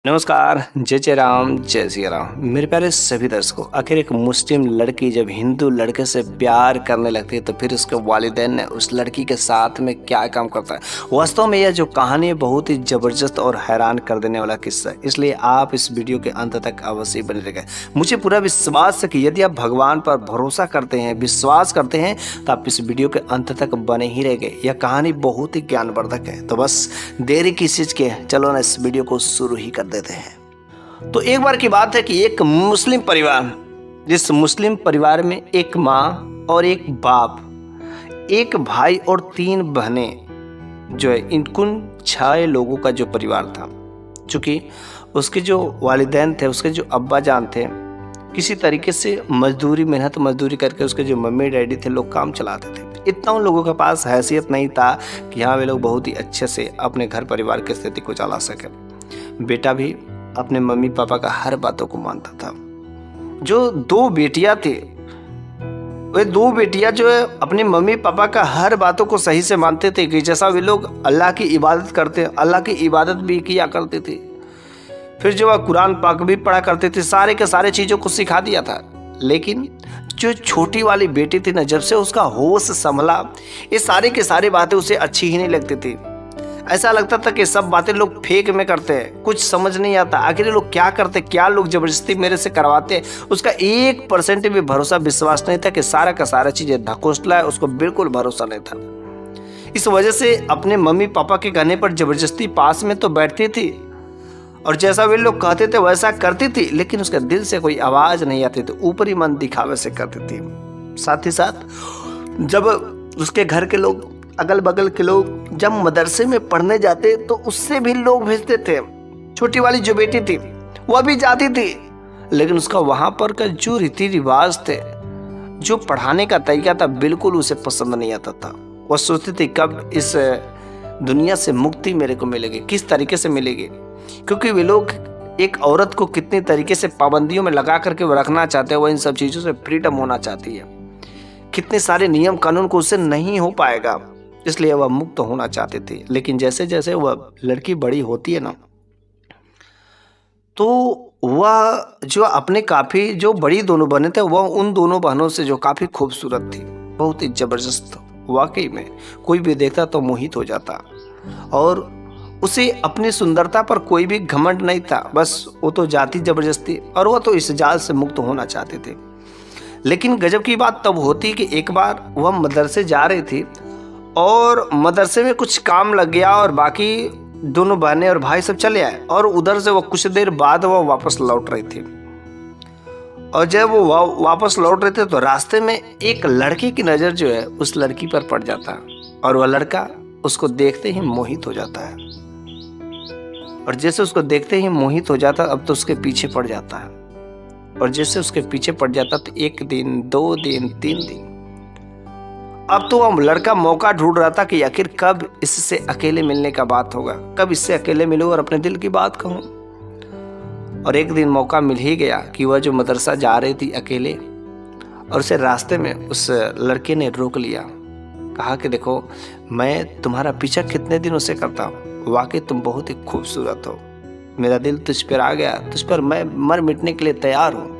नमस्कार, जय जय राम, जय सिया राम। मेरे प्यारे सभी दर्शकों, आखिर एक मुस्लिम लड़की जब हिंदू लड़के से प्यार करने लगती है तो फिर उसके वालिदैन ने उस लड़की के साथ में क्या काम करता है। वास्तव में यह जो कहानी है बहुत ही ज़बरदस्त और हैरान कर देने वाला किस्सा है, इसलिए आप इस वीडियो के अंत तक अवश्य बने रहिएगा। मुझे पूरा विश्वास है कि यदि आप भगवान पर भरोसा करते हैं, विश्वास करते हैं तो आप इस वीडियो के अंत तक बने ही रहेंगे। यह कहानी बहुत ही ज्ञानवर्धक है, तो बस देरी किस चीज़ की है, चलो ना इस वीडियो को शुरू ही कर देते हैं। तो एक बार की बात है कि एक मुस्लिम परिवार, जिस मुस्लिम परिवार में एक माँ और एक बाप, एक भाई और 3 बहनें जो है, इन कुल 6 लोगों का जो परिवार था। चूँकि उसके जो वालिदैन थे, उसके जो अब्बा जान थे, किसी तरीके से मेहनत मजदूरी करके उसके जो मम्मी डैडी थे लोग काम चलाते थे। इतना उन लोगों के पास हैसियत नहीं था कि हाँ वे लोग बहुत ही अच्छे से अपने घर परिवार की स्थिति को चला सके। बेटा भी अपने मम्मी पापा का हर बातों को मानता था। जो 2 बेटियां थी, वे 2 बेटियां जो है अपने मम्मी पापा का हर बातों को सही से मानते थे कि जैसा वे लोग अल्लाह की इबादत करते, अल्लाह की इबादत भी किया करते थे। फिर जो वह कुरान पाक भी पढ़ा करते थे, सारे के सारे चीज़ों को सिखा दिया था। लेकिन जो छोटी वाली बेटी थी ना, जब से उसका होश संभला, ये सारे के सारे बातें उसे अच्छी ही नहीं लगती थी। ऐसा लगता था कि सब बातें लोग फेक में करते हैं, कुछ समझ नहीं आता आखिर ये लोग क्या करते, क्या लोग जबरदस्ती मेरे से करवाते हैं। उसका 1% भी भरोसा विश्वास नहीं था कि सारा का सारा चीज़ें धकोसला है, उसको बिल्कुल भरोसा नहीं था। इस वजह से अपने मम्मी पापा के कहने पर जबरदस्ती पास में तो बैठती थी और जैसा वे लोग कहते थे वैसा करती थी, लेकिन उसके दिल से कोई आवाज़ नहीं आती थी, ऊपरी मन दिखावे से करती थी। साथ ही साथ जब उसके घर के लोग, अगल बगल के लोग जब मदरसे में पढ़ने जाते तो उससे भी लोग भेजते थे। छोटी वाली जो बेटी थी वह भी जाती थी, लेकिन उसका वहाँ पर का जो रीति रिवाज थे, जो पढ़ाने का तरीका था, बिल्कुल उसे पसंद नहीं आता था। वह सोचती थी कब इस दुनिया से मुक्ति मेरे को मिलेगी, किस तरीके से मिलेगी, क्योंकि वे लोग एक औरत को कितनी तरीके से पाबंदियों में लगा करके वो रखना चाहते हैं, वह इन सब चीज़ों से फ्रीडम होना चाहती है। कितने सारे नियम कानून को उससे नहीं हो पाएगा, इसलिए वह मुक्त होना चाहती थी। लेकिन जैसे जैसे वह लड़की बड़ी होती है ना, तो वह जो अपने काफ़ी जो बड़ी दोनों बहनें थे, वह उन दोनों बहनों से जो काफ़ी खूबसूरत थी, बहुत ही ज़बरदस्त। वाकई में कोई भी देखता तो मोहित हो जाता और उसे अपनी सुंदरता पर कोई भी घमंड नहीं था। बस वो तो जाती जबरदस्ती और वह तो इस जाल से मुक्त होना चाहते थे। लेकिन गजब की बात तब होती कि एक बार वह मदरसे जा रही थी और मदरसे में कुछ काम लग गया और बाकी दोनों बहनें और भाई सब चले आए और उधर से वो कुछ देर बाद वह वापस लौट रही थी। और जब वो वापस लौट रहे थे तो रास्ते में एक लड़के की नज़र जो है उस लड़की पर पड़ जाता है और वह लड़का उसको देखते ही मोहित हो जाता है। और जैसे उसको देखते ही मोहित हो जाता, अब तो उसके पीछे पड़ जाता है। और जैसे उसके पीछे पड़ जाता तो 1 दिन, 2 दिन, 3 दिन, अब तो वह लड़का मौका ढूंढ रहा था कि आखिर कब इससे अकेले मिलने का बात होगा, कब इससे अकेले मिलूं और अपने दिल की बात कहूं। और एक दिन मौका मिल ही गया कि वह जो मदरसा जा रही थी अकेले, और उसे रास्ते में उस लड़के ने रोक लिया। कहा कि देखो, मैं तुम्हारा पीछा कितने दिनों से करता हूँ, वाकई तुम बहुत ही खूबसूरत हो, मेरा दिल तुझ पर आ गया, तुझ पर मैं मर मिटने के लिए तैयार हूँ।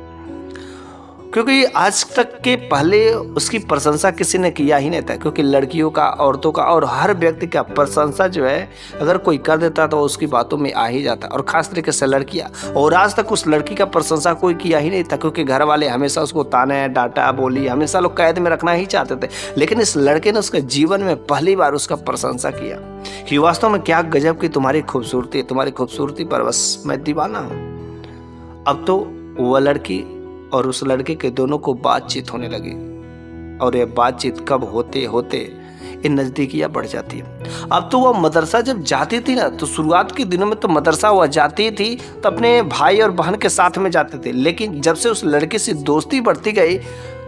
क्योंकि आज तक के पहले उसकी प्रशंसा किसी ने किया ही नहीं था, क्योंकि लड़कियों का, औरतों का और हर व्यक्ति का प्रशंसा जो है अगर कोई कर देता तो उसकी बातों में आ ही जाता, और ख़ास तरीके से लड़कियां। और आज तक उस लड़की का प्रशंसा कोई किया ही नहीं था, क्योंकि घर वाले हमेशा उसको ताने, डांटा, बोली, हमेशा लोग कैद में रखना ही चाहते थे। लेकिन इस लड़के ने उसके जीवन में पहली बार उसका प्रशंसा किया कि वास्तव में क्या गजब की तुम्हारी खूबसूरती पर बस मैं दीवाना हूँ। अब तो वह लड़की और उस लड़के के दोनों को बातचीत होने लगी, और यह बातचीत कब होते होते ये नज़दीकियाँ बढ़ जाती है। अब तो वह मदरसा जब जाती थी ना, तो शुरुआत के दिनों में तो मदरसा वह जाती थी तो अपने भाई और बहन के साथ में जाते थे। लेकिन जब से उस लड़के से दोस्ती बढ़ती गई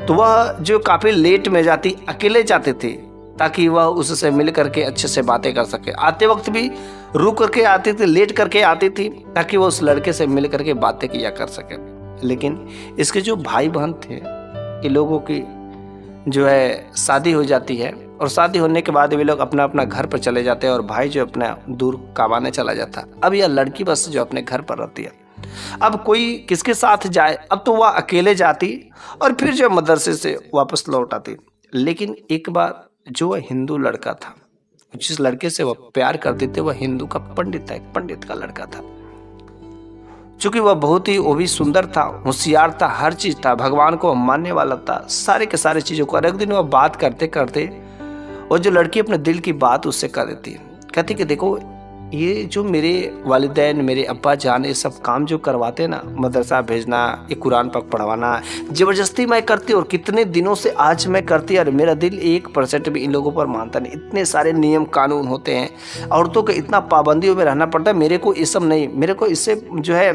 तो वह जो काफ़ी लेट में जाती, अकेले जाते थे, ताकि वह उससे मिल करके अच्छे से बातें कर सके। आते वक्त भी रुक करके आती थी, लेट करके आती थी, ताकि वह उस लड़के से मिल करके बातें किया कर सके। लेकिन इसके जो भाई बहन थे, ये लोगों की जो है शादी हो जाती है और शादी होने के बाद वे लोग अपना अपना घर पर चले जाते हैं और भाई जो अपना दूर कमाने चला जाता है। अब यह लड़की बस जो अपने घर पर रहती है। अब कोई किसके साथ जाए, अब तो वह अकेले जाती और फिर जो मदरसे से वापस लौट आती। लेकिन एक बार जो वह हिंदू लड़का था, जिस लड़के से वह प्यार करते थे, वह हिंदू का पंडित था, एक पंडित का लड़का था। चूंकि वह बहुत ही वो भी सुंदर था, होशियार था, हर चीज था, भगवान को मानने वाला था, सारे के सारे चीजों को। और एक दिन वह बात करते करते वो जो लड़की अपने दिल की बात उससे कर देती है, कहती कि देखो ये जो मेरे वालिदैन, मेरे अब्बा जान ये सब काम जो करवाते ना, मदरसा भेजना, ये कुरान पाक पढ़वाना, ज़बरदस्ती मैं करती और कितने दिनों से आज मैं करती और मेरा दिल 1% भी इन लोगों पर मानता नहीं। इतने सारे नियम कानून होते हैं, औरतों के इतना पाबंदियों में रहना पड़ता है, मेरे को ये सब नहीं, मेरे को इससे जो है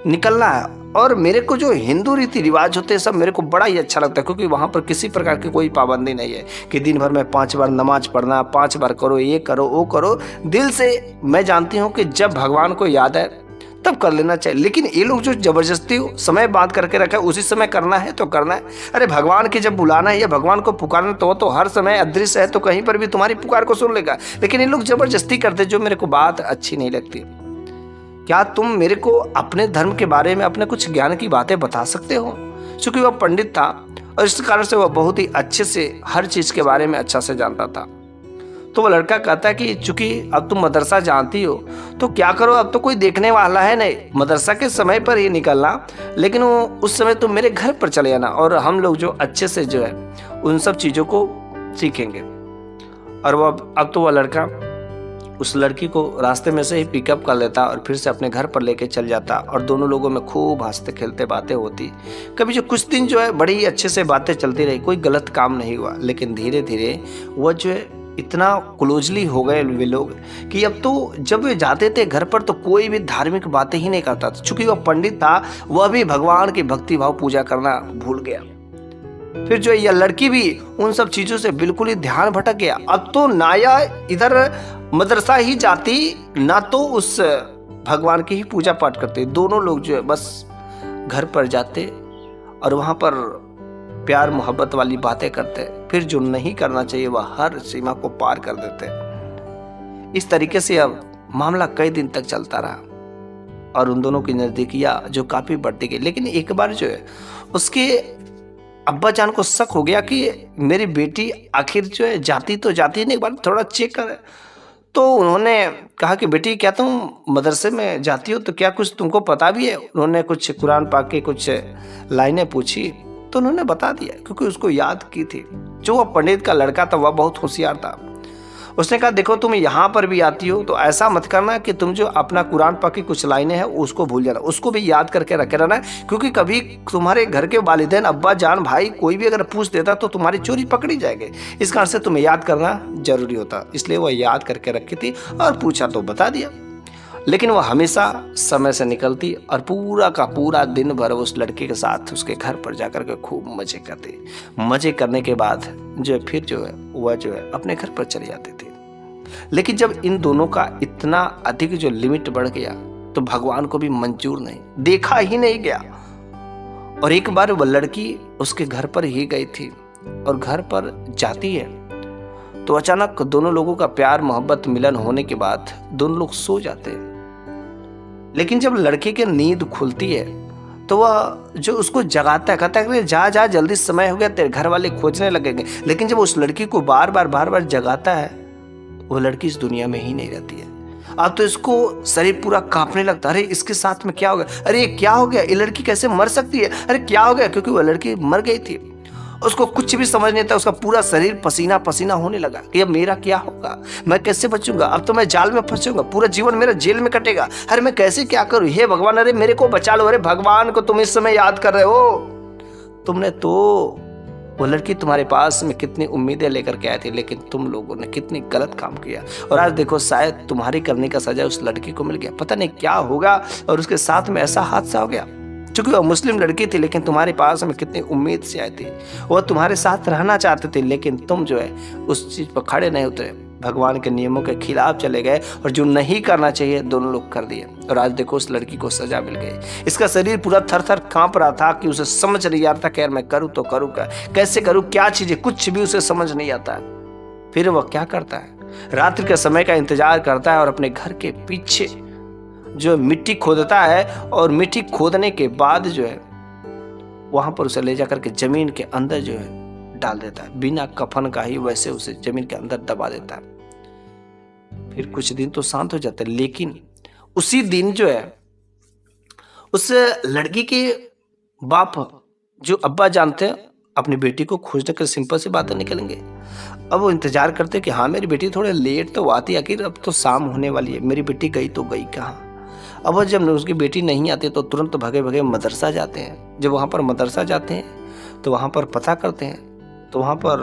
निकलना है। और मेरे को जो हिंदू रीति रिवाज होते हैं सब मेरे को बड़ा ही अच्छा लगता है, क्योंकि वहाँ पर किसी प्रकार की कोई पाबंदी नहीं है कि दिन भर में 5 बार नमाज पढ़ना, 5 बार करो, ये करो, वो करो। दिल से मैं जानती हूँ कि जब भगवान को याद है तब कर लेना चाहिए। लेकिन ये लोग जो जबरदस्ती समय बात करके रखा है, उसी समय करना है तो करना है। अरे भगवान की जब बुलाना है या भगवान को पुकारना तो हर समय अदृश्य है, तो कहीं पर भी तुम्हारी पुकार को सुन लेगा। लेकिन ये लोग जबरदस्ती करते, जो मेरे को बात अच्छी नहीं लगती। क्या तुम मेरे को अपने धर्म के बारे में अपने कुछ ज्ञान की बातें बता सकते हो? क्योंकि वह पंडित था और इस कारण से वह बहुत ही अच्छे से हर चीज़ के बारे में अच्छा से जानता था। तो वह लड़का कहता है कि चूंकि अब तुम मदरसा जानती हो तो क्या करो, अब तो कोई देखने वाला है नहीं, मदरसा के समय पर ही निकलना, लेकिन वो उस समय तुम मेरे घर पर चले आना और हम लोग जो अच्छे से जो है उन सब चीज़ों को सीखेंगे। और वह अब तो वह लड़का उस लड़की को रास्ते में से ही पिकअप कर लेता और फिर से अपने घर पर लेके चल जाता और दोनों लोगों में खूब हंसते खेलते बातें होती। कभी जो कुछ दिन जो है बड़ी ही अच्छे से बातें चलती रही, कोई गलत काम नहीं हुआ। लेकिन धीरे धीरे वह जो है इतना क्लोजली हो गए वे लोग कि अब तो जब वे जाते थे घर पर तो कोई भी धार्मिक बातें ही नहीं करता था। चूंकि वह पंडित था, वह भी भगवान की भक्ति भाव पूजा करना भूल गया। फिर जो यह लड़की भी उन सब चीजों से बिल्कुल ही ध्यान भटक गया। अब तो नाया इधर मदरसा ही जाती, ना तो उस भगवान की ही पूजा पाठ करते। दोनों लोग जो है बस घर पर जाते और वहां पर प्यार मोहब्बत वाली बातें करते। फिर जो नहीं करना चाहिए वह हर सीमा को पार कर देते। इस तरीके से अब मामला कई दिन तक चलता रहा और उन दोनों की नजदीकियां जो काफी बढ़ती गई। लेकिन एक बार जो है उसके अब्बा जान को शक हो गया कि मेरी बेटी आखिर जो है जाती तो जाती नहीं, एक बार थोड़ा चेक कर। तो उन्होंने कहा कि बेटी क्या तुम मदरसे में जाती हो, तो क्या कुछ तुमको पता भी है? उन्होंने कुछ कुरान पाक की कुछ लाइनें पूछी तो उन्होंने बता दिया, क्योंकि उसको याद की थी। जो वह पंडित का लड़का था वह बहुत होशियार था। उसने कहा देखो तुम यहाँ पर भी आती हो तो ऐसा मत करना कि तुम जो अपना कुरान पाक की कुछ लाइनें हैं उसको भूल जाना, उसको भी याद करके रखे रहना, क्योंकि कभी तुम्हारे घर के वालिदैन, अब्बा जान, भाई कोई भी अगर पूछ देता तो तुम्हारी चोरी पकड़ी जाएगी। इस कारण से तुम्हें याद करना जरूरी होता। इसलिए वह याद करके रखी थी और पूछा तो बता दिया। लेकिन वह हमेशा समय से निकलती और पूरा का पूरा दिन भर उस लड़के के साथ उसके घर पर जाकर के खूब मजे करती। मजे करने के बाद जो फिर जो है वह जो है अपने घर पर चले जाते थे। लेकिन जब इन दोनों का इतना अधिक जो लिमिट बढ़ गया तो भगवान को भी मंजूर नहीं, देखा ही नहीं गया। और एक बार वह लड़की उसके घर पर ही गई थी और घर पर जाती है तो अचानक दोनों लोगों का प्यार मोहब्बत मिलन होने के बाद दोनों लोग सो जाते हैं। लेकिन जब लड़के की नींद खुलती है तो वह जो उसको जगाता है, कहता है कि जा जा जल्दी समय हो गया, तेरे घर वाले खोजने लगेंगे। लेकिन जब उस लड़की को बार बार जगाता है वो लड़की इस दुनिया में ही नहीं रहती है। अब तो इसको शरीर पूरा कांपने लगता है। अरे इसके साथ में क्या हो गया, अरे ये क्या हो गया, ये लड़की कैसे मर सकती है, अरे क्या हो गया? क्योंकि वह लड़की मर गई थी। उसको कुछ भी समझ नहीं था। उसका पूरा शरीर पसीना पसीना होने लगा कि अब मेरा क्या होगा, मैं कैसे बचूंगा, अब तो मैं जाल में फंसूंगा, पूरा जीवन मेरा जेल में कटेगा। अरे मैं कैसे क्या करूं, हे भगवान, अरे मेरे को बचा लो। अरे भगवान को तुम इस समय याद कर रहे हो, तुमने तो वो लड़की तुम्हारे पास में कितनी उम्मीदें लेकर के आई थी, लेकिन तुम लोगों ने कितनी गलत काम किया। और आज देखो शायद तुम्हारी करने का सजा उस लड़की को मिल गया। पता नहीं क्या होगा और उसके साथ में ऐसा हादसा हो गया। क्योंकि वह मुस्लिम लड़की थी लेकिन तुम्हारे पास में कितनी उम्मीद से आई थी, वह तुम्हारे साथ रहना चाहते थे, लेकिन तुम जो है उस चीज पर खड़े नहीं उतरे, भगवान के नियमों के खिलाफ चले गए और जो नहीं करना चाहिए दोनों लोग कर दिए। और आज देखो उस लड़की को सजा मिल गई। इसका शरीर पूरा थर थर कांप रहा था कि उसे समझ नहीं आता कि यार मैं करूँ तो करूँ क्या, कैसे करूँ, क्या चीजें, कुछ भी उसे समझ नहीं आता। फिर वह क्या करता है, रात्रि के समय का इंतजार करता है और अपने घर के पीछे जो मिट्टी खोदता है और मिट्टी खोदने के बाद जो है वहां पर उसे ले जाकर के जमीन के अंदर जो है डाल देता है, बिना कफन का ही वैसे उसे जमीन के अंदर दबा देता है। फिर कुछ दिन तो शांत हो जाते हैं, लेकिन उसी दिन जो है उस लड़की के बाप जो अब्बा जानते हैं अपनी बेटी को खोजने के सिंपल सी बातें निकलेंगे। अब वो इंतजार करते कि हाँ मेरी बेटी थोड़े लेट तो आती, आखिर अब तो शाम होने वाली है, मेरी बेटी गई तो गई कहाँ। अब जब उसकी बेटी नहीं आती तो तुरंत भगे भगे मदरसा जाते हैं। जब वहाँ पर मदरसा जाते हैं तो वहाँ पर पता करते हैं, तो वहाँ पर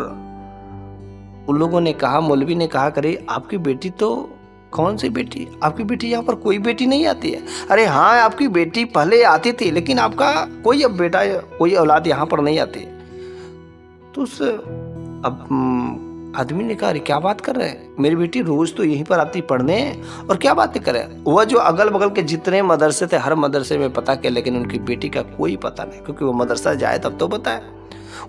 उन लोगों ने कहा, मौलवी ने कहा, करे आपकी बेटी तो कौन सी बेटी, आपकी बेटी यहाँ पर कोई बेटी नहीं आती है। अरे हाँ आपकी बेटी पहले आती थी, लेकिन आपका कोई अब बेटा कोई औलाद यहाँ पर नहीं आती। तो उस अब आदमी ने कहा अरे क्या बात कर रहे हैं, मेरी बेटी रोज तो यहीं पर आती पढ़ने और क्या बातें करे। वह जो अगल बगल के जितने मदरसे थे हर मदरसे में पता किया, लेकिन उनकी बेटी का कोई पता नहीं, क्योंकि वो मदरसा जाए तब तो बताए।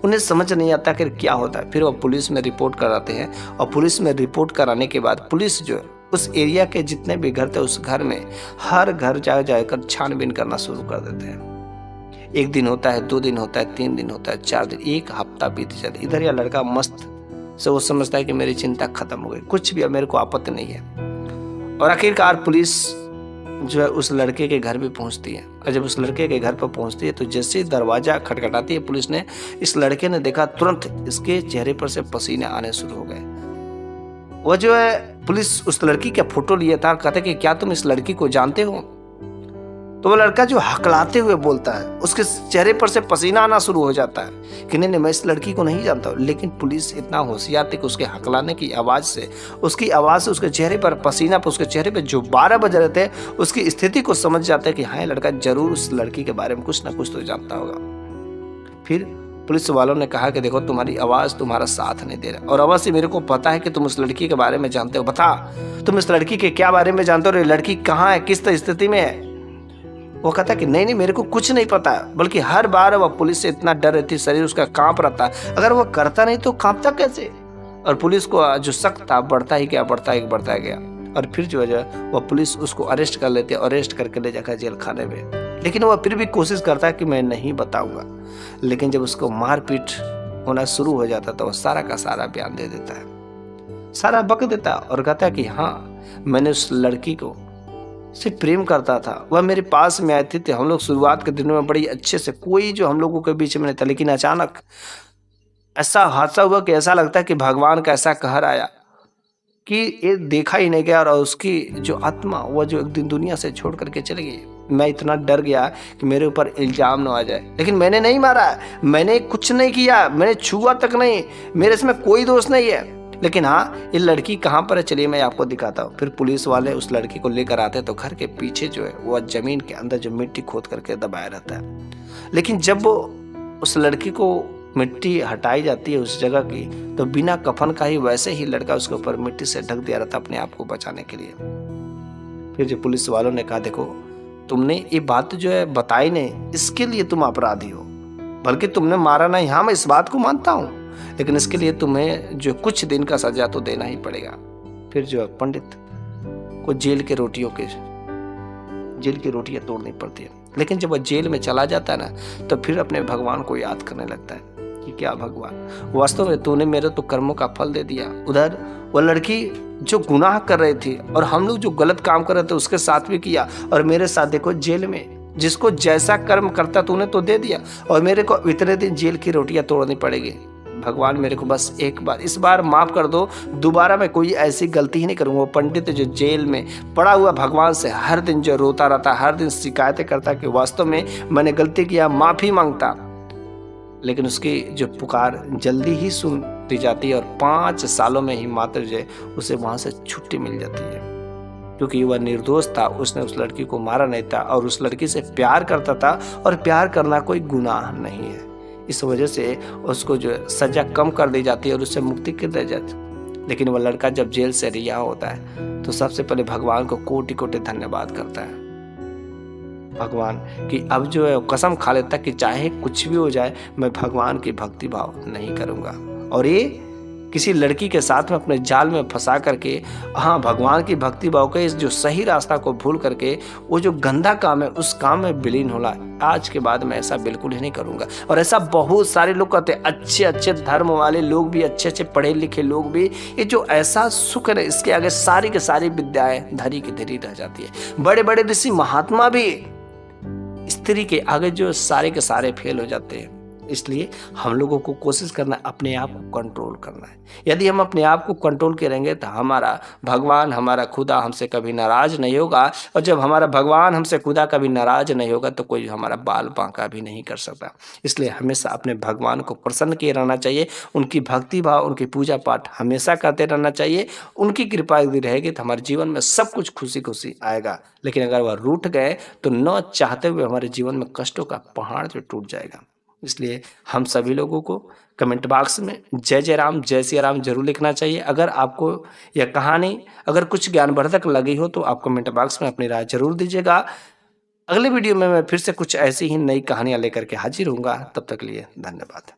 उन्हें समझ नहीं आता कि क्या होता है। फिर वो पुलिस में रिपोर्ट कराते हैं और पुलिस में रिपोर्ट कराने के बाद पुलिस जो है उस एरिया के जितने भी घर थे उस घर में हर घर जाकर छानबीन करना शुरू कर देते हैं। एक दिन होता है, 2 दिन होता है, 3 दिन होता है, 4 दिन, 1 हफ्ता बीत जाता है। इधर यह लड़का मस्त से वो समझता है कि मेरी चिंता खत्म हो गई, कुछ भी अब मेरे को आपत्ति नहीं है। और आखिरकार पुलिस जो है उस लड़के के घर भी पहुंचती है। और जब उस लड़के के घर पर पहुंचती है तो जैसे ही दरवाजा खटखटाती है पुलिस ने, इस लड़के ने देखा तुरंत इसके चेहरे पर से पसीने आने शुरू हो गए। वह जो है पुलिस उस लड़की का फोटो लिया था, कहते कि क्या तुम इस लड़की को जानते हो। तो वो लड़का जो हकलाते हुए बोलता है, उसके चेहरे पर से पसीना आना शुरू हो जाता है कि नहीं मैं इस लड़की को नहीं जानता हूँ। लेकिन पुलिस इतना होशियार थी कि उसके हकलाने की आवाज़ से, उसकी आवाज़ से उसके चेहरे पर पसीना पर, उसके चेहरे पर जो 12 बज रहे थे उसकी स्थिति को समझ जाते हैं कि हाँ लड़का जरूर उस लड़की के बारे में कुछ ना कुछ तो जानता होगा। फिर पुलिस वालों ने कहा कि देखो तुम्हारी आवाज़ तुम्हारा साथ नहीं दे रहा, और अवश्य मेरे को पता है कि तुम उस लड़की के बारे में जानते हो, बता तुम इस लड़की के क्या बारे में जानते हो, लड़की कहाँ है, किस स्थिति में है। वो कहता कि नहीं मेरे को कुछ नहीं पता, बल्कि हर बार वह पुलिस से इतना डर रहती, शरीर उसका कांप रहा था, अगर वह करता नहीं तो कांपता कैसे। और पुलिस को जो शक था बढ़ता ही गया। और फिर जो है वह पुलिस उसको अरेस्ट कर लेती है, अरेस्ट करके ले जाकर जेल खाने में। लेकिन वह फिर भी कोशिश करता है कि मैं नहीं बताऊंगा। लेकिन जब उसको मारपीट होना शुरू हो जाता तो वह सारा का सारा बयान दे देता है, सारा बक देता है और कहता है कि हाँ मैंने उस लड़की को से प्रेम करता था, वह मेरे पास में आई थी, हम लोग शुरुआत के दिनों में बड़ी अच्छे से, कोई जो हम लोगों के बीच में नहीं था। लेकिन अचानक ऐसा हादसा हुआ कि ऐसा लगता है कि भगवान का ऐसा कहर आया कि ये देखा ही नहीं गया, और उसकी जो आत्मा वह जो एक दिन दुनिया से छोड़ करके चली गई। मैं इतना डर गया कि मेरे ऊपर इल्जाम न आ जाए, लेकिन मैंने नहीं मारा, मैंने कुछ नहीं किया, मैंने छुआ तक नहीं, मेरे इसमें कोई दोष नहीं है। लेकिन हाँ ये लड़की कहाँ पर है चलिए मैं आपको दिखाता हूँ। फिर पुलिस वाले उस लड़की को लेकर आते तो घर के पीछे जो है वह जमीन के अंदर जो मिट्टी खोद करके दबाया रहता है। लेकिन जब उस लड़की को मिट्टी हटाई जाती है उस जगह की, तो बिना कफन का ही वैसे ही लड़का उसके ऊपर मिट्टी से ढक दिया रहता अपने आप को बचाने के लिए। फिर जो पुलिस वालों ने कहा देखो तुमने ये बात जो है बताई नहीं, इसके लिए तुम अपराधी हो, बल्कि तुमने मारा नहीं, हाँ मैं इस बात को मानता हूँ, लेकिन इसके लिए तुम्हें जो कुछ दिन का सजा तो देना ही पड़ेगा। फिर जो पंडित को जेल की रोटियां तोड़नी पड़ती है। लेकिन जब वह जेल में चला जाता है ना तो फिर अपने भगवान को याद करने लगता है कि क्या भगवान वास्तव में तूने मेरे तो कर्मों का फल दे दिया। उधर वह लड़की जो गुनाह कर रही थी और हम लोग जो गलत काम कर रहे थे उसके साथ भी किया, और मेरे साथ देखो जेल में जिसको जैसा कर्म करता तूने तो दे दिया, और मेरे को इतने दिन जेल की रोटियां तोड़नी पड़ेगी। भगवान मेरे को बस एक बार इस बार माफ कर दो, दोबारा मैं कोई ऐसी गलती ही नहीं करूंगा। वो पंडित जो जेल में पड़ा हुआ भगवान से हर दिन जो रोता रहता, हर दिन शिकायतें करता कि वास्तव में मैंने गलती किया, माफी मांगता, लेकिन उसकी जो पुकार जल्दी ही सुन दी जाती है और 5 सालों में ही मात्र जो उसे वहां से छुट्टी मिल जाती है, क्योंकि वह निर्दोष था, उसने उस लड़की को मारा नहीं था और उस लड़की से प्यार करता था, और प्यार करना कोई गुनाह नहीं है। इस वजह से उसको जो सजा कम कर दी जाती है और उससे मुक्ति कर दी जाती। लेकिन वह लड़का जब जेल से रिहा होता है तो सबसे पहले भगवान को कोटि कोटि धन्यवाद करता है, भगवान कि अब जो है कसम खा लेता कि चाहे कुछ भी हो जाए मैं भगवान की भक्ति भाव नहीं करूंगा। और ये किसी लड़की के साथ में अपने जाल में फंसा करके, हाँ, भगवान की भक्ति भाव के इस जो सही रास्ता को भूल करके वो जो गंदा काम है उस काम में विलीन होला, आज के बाद मैं ऐसा बिल्कुल ही नहीं करूंगा। और ऐसा बहुत सारे लोग कहते हैं, अच्छे अच्छे धर्म वाले लोग भी, अच्छे अच्छे पढ़े लिखे लोग भी, ये जो ऐसा सुख है इसके आगे सारी की सारी विद्याएं धरी की धरी रह जाती है। बड़े बड़े ऋषि महात्मा भी स्त्री के आगे जो सारे के सारे फेल हो जाते हैं। इसलिए हम लोगों को कोशिश करना है अपने आप को कंट्रोल करना है। यदि हम अपने आप को कंट्रोल करेंगे तो हमारा भगवान, हमारा खुदा हमसे कभी नाराज नहीं होगा। और जब हमारा भगवान हमसे खुदा कभी नाराज नहीं होगा तो कोई हमारा बाल बांका भी नहीं कर सकता। इसलिए हमेशा अपने भगवान को प्रसन्न किए रहना चाहिए, उनकी भक्ति भाव, उनकी पूजा पाठ हमेशा करते रहना चाहिए। उनकी कृपा यदि रहेगी तो हमारे जीवन में सब कुछ खुशी खुशी आएगा। लेकिन अगर वह रूठ गए तो न चाहते हुए हमारे जीवन में कष्टों का पहाड़ जो टूट जाएगा। इसलिए हम सभी लोगों को कमेंट बॉक्स में जय जय राम, जय सिया राम जरूर लिखना चाहिए। अगर आपको यह कहानी अगर कुछ ज्ञानवर्धक लगी हो तो आप कमेंट बॉक्स में अपनी राय जरूर दीजिएगा। अगले वीडियो में मैं फिर से कुछ ऐसी ही नई कहानियां लेकर के हाजिर होऊंगा। तब तक के लिए धन्यवाद।